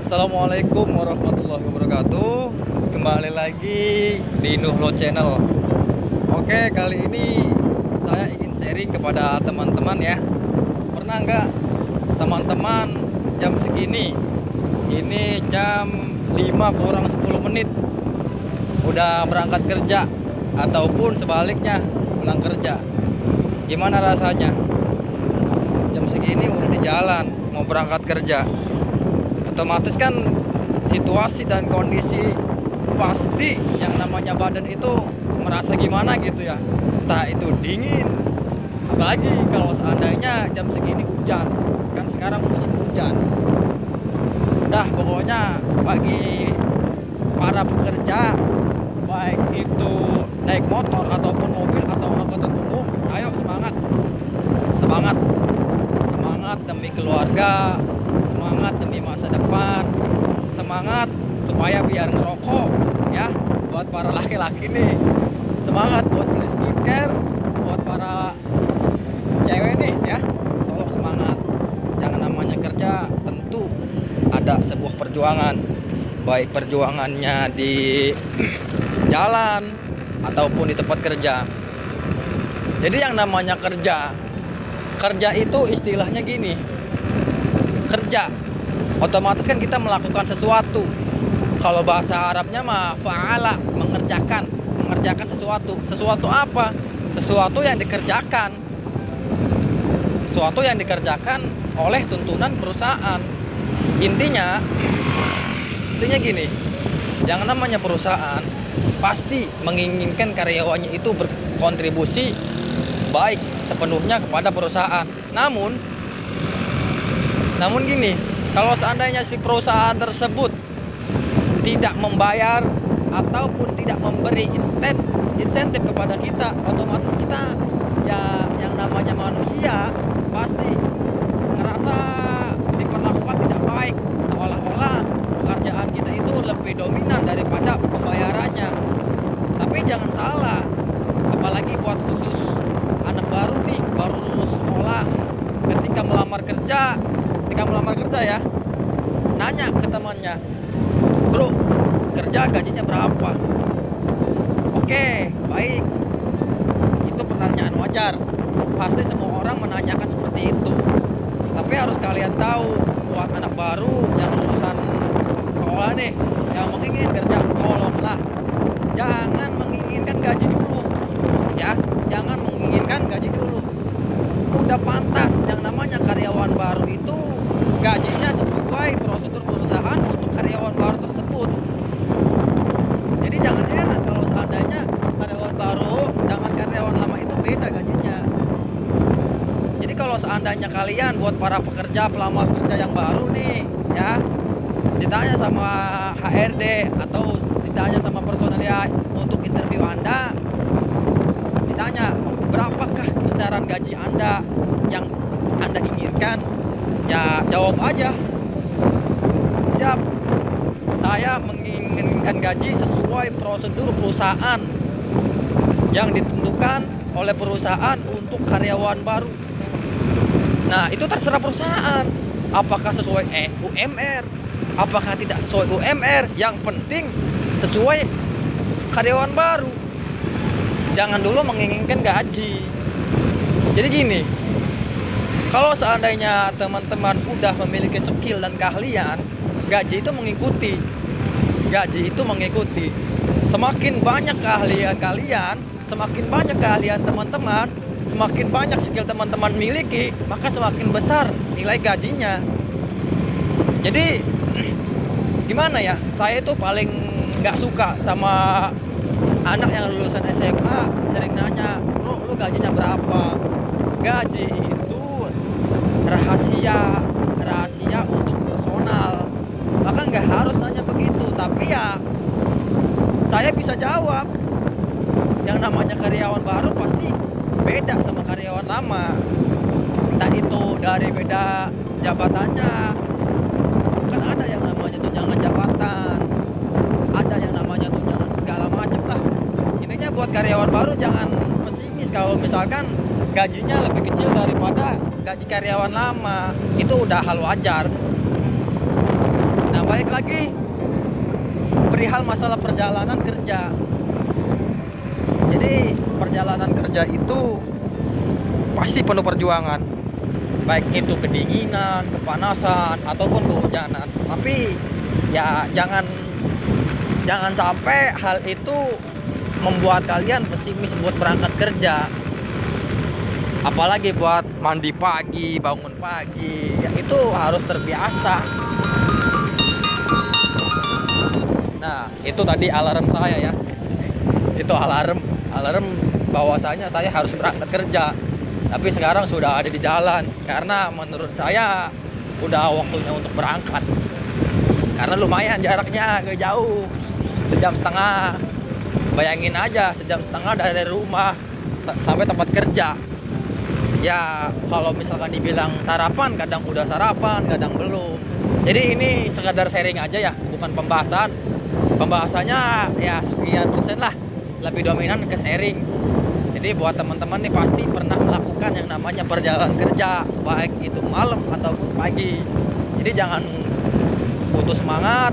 Assalamualaikum warahmatullahi wabarakatuh. Kembali lagi di Nuhlo Channel. Oke, kali ini saya ingin sharing kepada teman-teman ya. Pernah nggak teman-teman jam segini, ini jam 5 kurang 10 menit udah berangkat kerja, ataupun sebaliknya pulang kerja? Gimana rasanya? Jam segini udah di jalan mau berangkat kerja. Otomatis kan situasi dan kondisi pasti yang namanya badan itu merasa gimana gitu ya. Entah itu dingin, apalagi kalau seandainya jam segini hujan. Kan sekarang musim hujan. Dah pokoknya bagi para pekerja, baik itu naik motor ataupun mobil atau angkutan umum, ayo semangat. Semangat. Semangat demi keluarga, semangat demi masa depan, semangat supaya biar ngerokok ya, buat para laki-laki nih, semangat buat beli skincare, buat para cewek nih ya, tolong semangat. Yang namanya kerja tentu ada sebuah perjuangan, baik perjuangannya di jalan ataupun di tempat kerja. Jadi yang namanya kerja itu istilahnya gini, kerja otomatis kan kita melakukan sesuatu. Kalau bahasa Arabnya mah fa'ala, mengerjakan sesuatu apa? Sesuatu yang dikerjakan oleh tuntunan perusahaan. Intinya gini, yang namanya perusahaan pasti menginginkan karyawannya itu berkontribusi baik sepenuhnya kepada perusahaan. Namun gini, kalau seandainya si perusahaan tersebut tidak membayar ataupun tidak memberi insentif kepada kita, otomatis kita ya, yang namanya manusia pasti ngerasa diperlakukan tidak baik, seolah-olah pekerjaan kita itu lebih dominan daripada pembayarannya. Tapi jangan salah, apalagi buat khusus anak baru nih, baru lulus sekolah, ketika melamar kerja ya, nanya ke temannya, bro, kerja gajinya berapa? Oke, baik, itu pertanyaan wajar, pasti semua orang menanyakan seperti itu. Tapi harus kalian tahu, buat anak baru yang lulusan sekolah nih, yang menginginkan kerja, tolonglah jangan menginginkan gaji dulu ya, jangan menginginkan gaji dulu. Udah pantas yang namanya karyawan baru itu gajinya sesuai prosedur perusahaan untuk karyawan baru tersebut. Jadi jangan heran kalau seandainya karyawan baru dengan karyawan lama itu beda gajinya. Jadi kalau seandainya kalian buat para pekerja pelamar kerja yang baru nih ya, ditanya sama HRD atau ditanya sama personalia untuk interview Anda, ditanya berapakah kisaran gaji Anda yang Anda inginkan, ya jawab aja, siap, saya menginginkan gaji sesuai prosedur perusahaan yang ditentukan oleh perusahaan untuk karyawan baru. Nah itu terserah perusahaan, apakah sesuai UMR, apakah tidak sesuai UMR, yang penting sesuai karyawan baru. Jangan dulu menginginkan gaji. Jadi gini, kalau seandainya teman-teman udah memiliki skill dan keahlian, gaji itu mengikuti. Semakin banyak keahlian kalian, semakin banyak keahlian teman-teman, semakin banyak skill teman-teman miliki, maka semakin besar nilai gajinya. Jadi gimana ya, saya itu paling gak suka sama anak yang lulusan SMA sering nanya, bro, lu gajinya berapa? Gaji itu rahasia untuk personal, maka nggak harus nanya begitu. Tapi ya saya bisa jawab, yang namanya karyawan baru pasti beda sama karyawan lama. Entah itu dari beda jabatannya, kan ada yang namanya tunjangan jabatan, ada yang namanya tunjangan segala macam lah. Intinya buat karyawan baru jangan pesimis kalau misalkan gajinya lebih kecil daripada gaji karyawan lama. Itu udah hal wajar. Nah, balik lagi perihal masalah perjalanan kerja. Jadi perjalanan kerja itu pasti penuh perjuangan, baik itu kedinginan, kepanasan, ataupun kehujanan. Tapi ya jangan sampai hal itu membuat kalian pesimis buat berangkat kerja. Apalagi buat mandi pagi, bangun pagi, ya itu harus terbiasa. Nah, itu tadi alarm saya ya. Itu alarm bahwasanya saya harus berangkat kerja. Tapi sekarang sudah ada di jalan karena menurut saya udah waktunya untuk berangkat. Karena lumayan jaraknya agak jauh, 1,5 jam. Bayangin aja 1,5 jam dari rumah sampai tempat kerja. Ya kalau misalkan dibilang sarapan, kadang udah sarapan, kadang belum. Jadi ini sekadar sharing aja ya, bukan pembahasan. Pembahasannya ya sekian persen lah, lebih dominan ke sharing. Jadi buat teman-teman nih pasti pernah melakukan yang namanya perjalanan kerja, baik itu malam ataupun pagi. Jadi jangan putus semangat,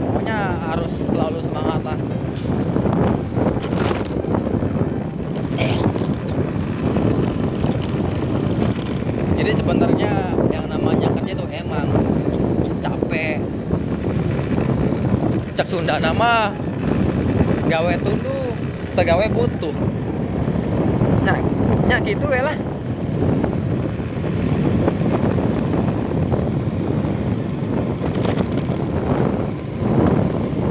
pokoknya harus selalu semangat lah. Jadi sebenarnya yang namanya kerja itu emang capek. Cek Sunda nama gawe tundu, tegawe butuh. Nah, nya gitu ya lah.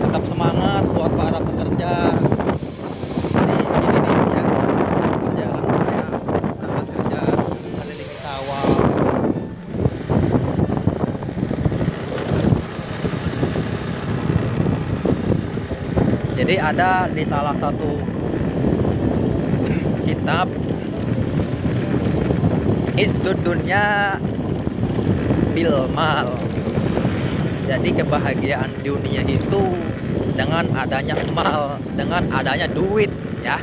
Tetap semangat buat para pekerja. Ini ya, perjalanan saya berangkat kerja mengelilingi sawah. Jadi ada di salah satu kitab Izzud Dunya Bil Mal. Jadi kebahagiaan dunia itu dengan adanya mal, dengan adanya duit ya.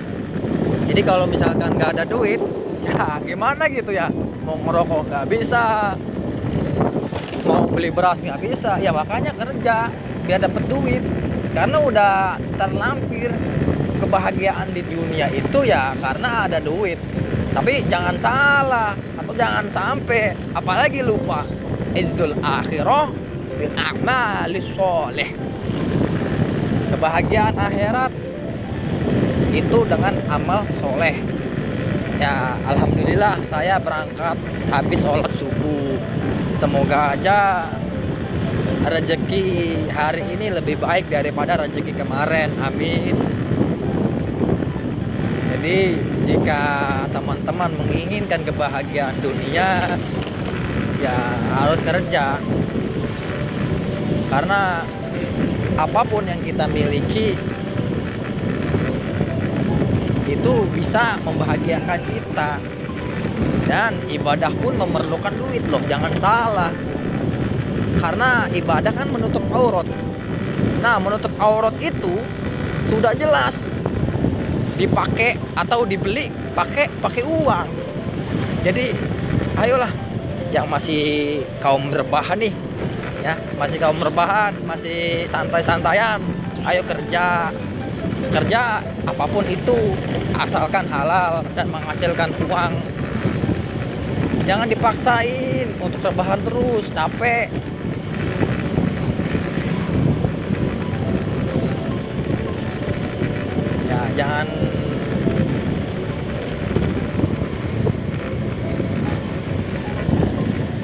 Jadi kalau misalkan nggak ada duit, ya gimana gitu ya? Mau ngerokok nggak bisa, mau beli beras nggak bisa. Ya makanya kerja biar dapet duit. Karena udah terlampir kebahagiaan di dunia itu ya karena ada duit. Tapi jangan salah atau jangan sampai apalagi lupa izzul akhirah bil a'malis sholih. Kebahagiaan akhirat itu dengan amal soleh. Ya alhamdulillah saya berangkat habis sholat subuh. Semoga aja rezeki hari ini lebih baik daripada rezeki kemarin, amin. Jadi jika teman-teman menginginkan kebahagiaan dunia, ya harus kerja. Karena apapun yang kita miliki itu bisa membahagiakan kita. Dan ibadah pun memerlukan duit loh, jangan salah. Karena ibadah kan menutup aurat. Nah, menutup aurat itu sudah jelas dipakai atau dibeli pakai uang. Jadi ayolah yang masih kaum rebahan nih ya, masih kaum rebahan, masih santai-santaian, ayo kerja apapun itu asalkan halal dan menghasilkan uang. Jangan dipaksain untuk rebahan terus, capek. Jangan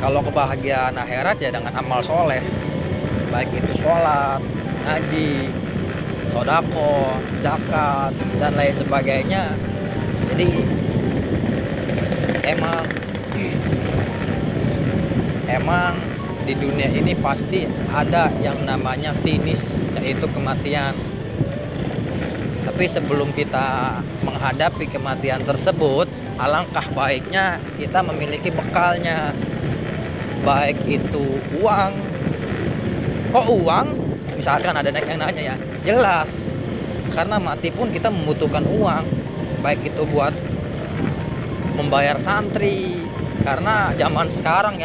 kalau kebahagiaan akhirat ya dengan amal soleh, baik itu sholat, ngaji, sodako, zakat dan lain sebagainya. Jadi emang di dunia ini pasti ada yang namanya finish, yaitu kematian. Tapi sebelum kita menghadapi kematian tersebut, alangkah baiknya kita memiliki bekalnya. Baik itu uang. Kok uang? Misalkan ada yang nanya ya, jelas. Karena mati pun kita membutuhkan uang. Baik itu buat membayar santri, Karena zaman sekarang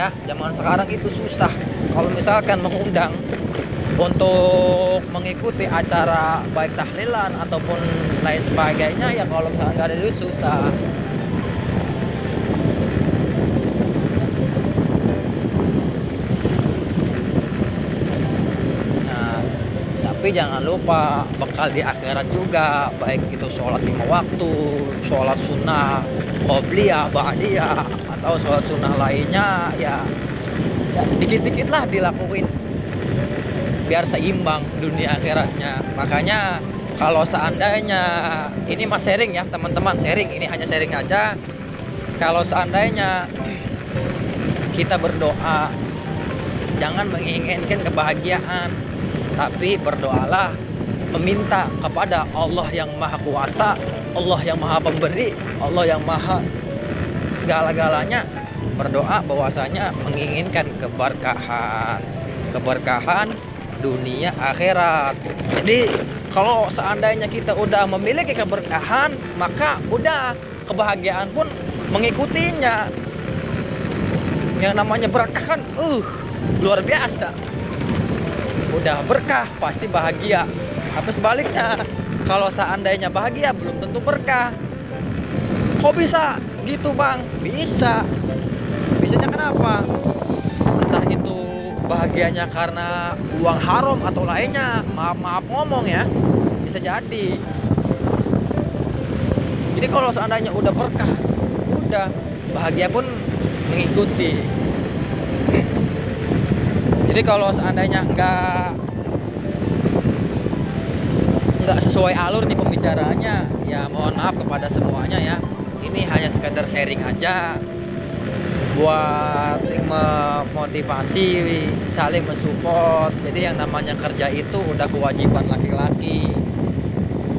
itu susah kalau misalkan mengundang untuk mengikuti acara baik tahlilan ataupun lain sebagainya, ya kalau misalkan nggak ada duit susah. Nah, tapi jangan lupa bekal di akhirat juga, baik itu sholat 5 waktu, sholat sunnah qobliyah, ba'diyah, atau sholat sunnah lainnya, ya dikit-dikit lah dilakuin biar seimbang dunia akhiratnya. Makanya kalau seandainya ini mas sharing ya teman-teman, sharing ini hanya sharing aja. Kalau seandainya kita berdoa, jangan menginginkan kebahagiaan, tapi berdoalah meminta kepada Allah yang maha kuasa, Allah yang maha pemberi, Allah yang maha segala-galanya. Berdoa bahwasanya menginginkan keberkahan dunia akhirat. Jadi kalau seandainya kita udah memiliki keberkahan, maka udah kebahagiaan pun mengikutinya. Yang namanya berkah kan luar biasa. Udah berkah pasti bahagia. Tapi sebaliknya, kalau seandainya bahagia belum tentu berkah. Kok bisa gitu bang? Bisanya kenapa? Entah itu bahagianya karena uang haram atau lainnya, maaf ngomong ya, bisa jadi. Jadi kalau seandainya udah berkah, udah bahagia pun mengikuti. Jadi kalau seandainya nggak sesuai alur nih pembicaraannya, ya mohon maaf kepada semuanya ya. Ini hanya sekedar sharing aja buat memotivasi, saling mensupport. Jadi yang namanya kerja itu udah kewajiban laki-laki,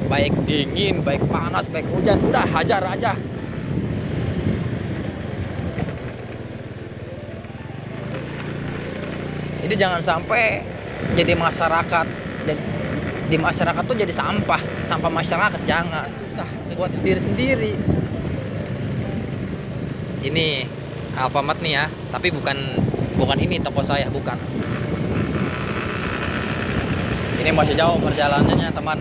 baik dingin, baik panas, baik hujan, udah hajar aja. Jadi jangan sampai jadi masyarakat, di masyarakat tuh jadi sampah masyarakat. Jangan, susah buat sendiri. Ini Alfamart nih ya, tapi bukan ini toko saya, bukan. Ini masih jauh perjalanannya teman.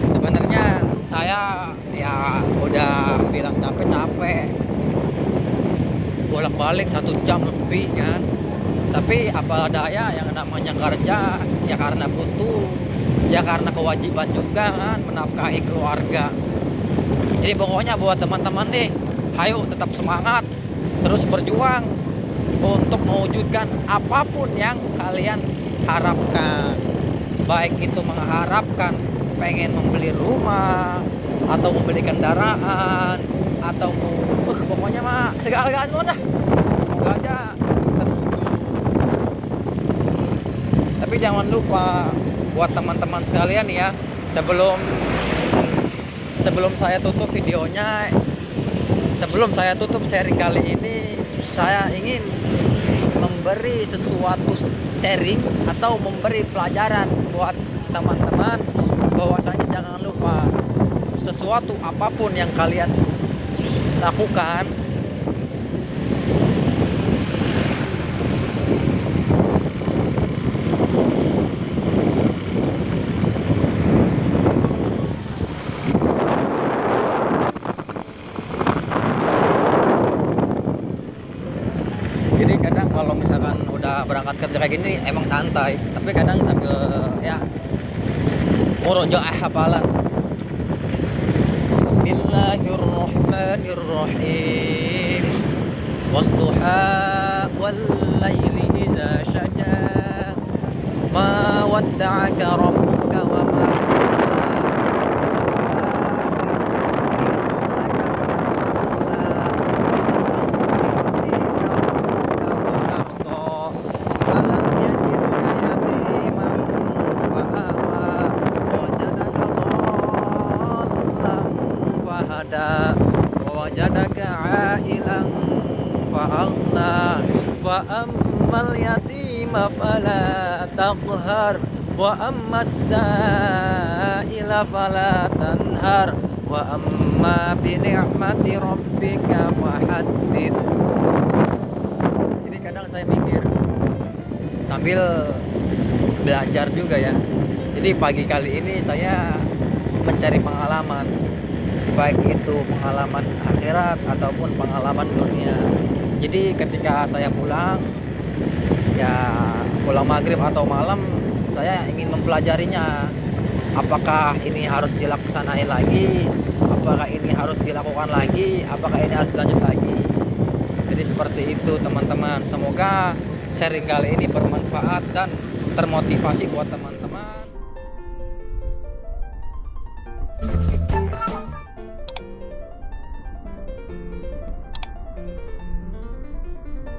Sebenarnya saya ya udah bilang capek, bolak-balik 1 jam lebih kan. Tapi apa daya, yang namanya kerja ya karena butuh, ya karena kewajiban juga kan, menafkahi keluarga. Jadi pokoknya buat teman-teman nih, ayo tetap semangat, terus berjuang untuk mewujudkan apapun yang kalian harapkan. Baik itu mengharapkan pengen membeli rumah, atau membeli kendaraan, atau pokoknya mah segala-galanya dah. Semoga aja terwujud. Tapi jangan lupa buat teman-teman sekalian ya, sebelum saya tutup videonya, sebelum saya tutup sharing kali ini, saya ingin memberi sesuatu sharing atau memberi pelajaran buat teman-teman, bahwasanya jangan lupa sesuatu apapun yang kalian lakukan, kalau misalkan udah berangkat kerja kayak gini emang santai, tapi kadang sambil ya murojaah hafalan. Bismillahirrahmanirrahim. Wadduha wal laili idza saja. Ma wadda'aka rabbuka wa ma wajadaka ailan fa'aghna fa ammal yatima fala taqhar wa ammas sa'ila fala tanhar Wa amma bi ni'mati rabbika fahaddits. Jadi kadang saya mikir sambil belajar juga ya. Jadi pagi kali ini saya mencari pengalaman, baik itu pengalaman akhirat ataupun pengalaman dunia. Jadi ketika saya pulang maghrib atau malam, saya ingin mempelajarinya. Apakah ini harus dilaksanain lagi? Apakah ini harus dilakukan lagi? Apakah ini harus dilanjut lagi? Jadi seperti itu teman-teman. Semoga sharing kali ini bermanfaat dan termotivasi buat teman-teman.